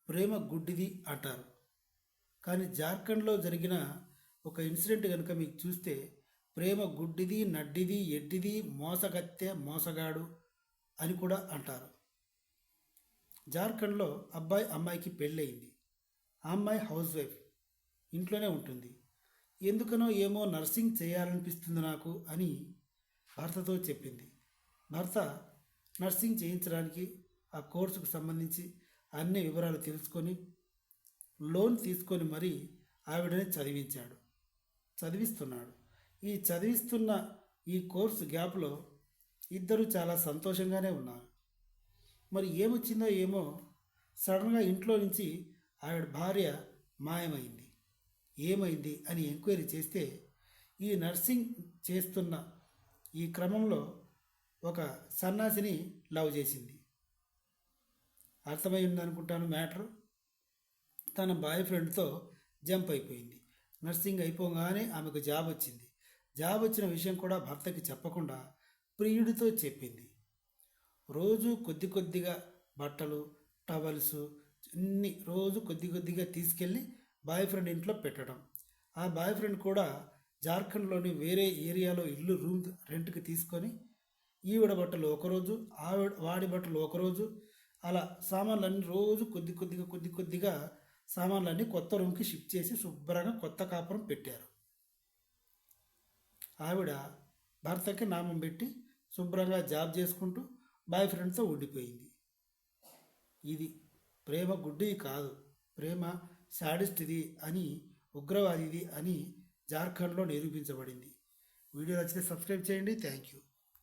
ప్రేమ గుడ్డిది అంటారు. కానీ జార్ఖండ్లో జరిగిన ఒక ఇన్సిడెంట్ కనుక మీకు చూస్తే ప్రేమ గుడ్డిది, నడ్డిది, ఎడ్డిది, మోసగత్తె, మోసగాడు అని కూడా అంటారు. జార్ఖండ్లో అబ్బాయి అమ్మాయికి పెళ్ళయింది. ఆ అమ్మాయి హౌస్ వైఫ్, ఇంట్లోనే ఉంటుంది. ఎందుకనో ఏమో నర్సింగ్ చేయాలనిపిస్తుంది నాకు అని భర్తతో చెప్పింది. భర్త నర్సింగ్ చేయించడానికి ఆ కోర్సుకు సంబంధించి అన్ని వివరాలు తెలుసుకొని లోన్ తీసుకొని మరీ ఆవిడని చదివిస్తున్నాడు. ఈ చదివిస్తున్న ఈ కోర్సు గ్యాప్లో ఇద్దరు చాలా సంతోషంగానే ఉన్నారు. మరి ఏమొచ్చిందో ఏమో సడన్గా ఇంట్లో నుంచి ఆవిడ భార్య మాయమైంది. ఏమైంది అని ఎంక్వైరీ చేస్తే ఈ నర్సింగ్ చేస్తున్న ఈ క్రమంలో ఒక సన్నాసిని లవ్ చేసింది. అర్థమై ఉందనుకుంటాను మ్యాటర్. తన బాయ్ ఫ్రెండ్తో జంప్ అయిపోయింది. నర్సింగ్ అయిపోగానే ఆమెకు జాబ్ వచ్చింది. జాబ్ వచ్చిన విషయం కూడా భర్తకి చెప్పకుండా ప్రియుడితో చెప్పింది. రోజు కొద్ది కొద్దిగా బట్టలు, టవల్స్ అన్నీ రోజు కొద్ది కొద్దిగా తీసుకెళ్ళి బాయ్ ఫ్రెండ్ ఇంట్లో పెట్టడం. ఆ బాయ్ ఫ్రెండ్ కూడా జార్ఖండ్లోని వేరే ఏరియాలో ఇల్లు రూమ్ రెంట్కి తీసుకొని ఈవిడ బట్టలు ఒకరోజు, వాడి బట్టలు ఒకరోజు, అలా సామాన్లన్నీ రోజు కొద్ది కొద్దిగా సామాన్లన్నీ కొత్త రూమ్కి షిఫ్ట్ చేసి శుభ్రంగా కొత్త కాపురం పెట్టారు. ఆవిడ భర్తకి నామం పెట్టి శుభ్రంగా జాబ్ చేసుకుంటూ బాయ్ ఫ్రెండ్తో ఉండిపోయింది. ఇది ప్రేమ గుడ్డి కాదు, ప్రేమ శాడిస్ట్ది అని, ఉగ్రవాదిది అని జార్ఖండ్లో నిరూపించబడింది. వీడియో నచ్చితే సబ్స్క్రైబ్ చేయండి. Thank you.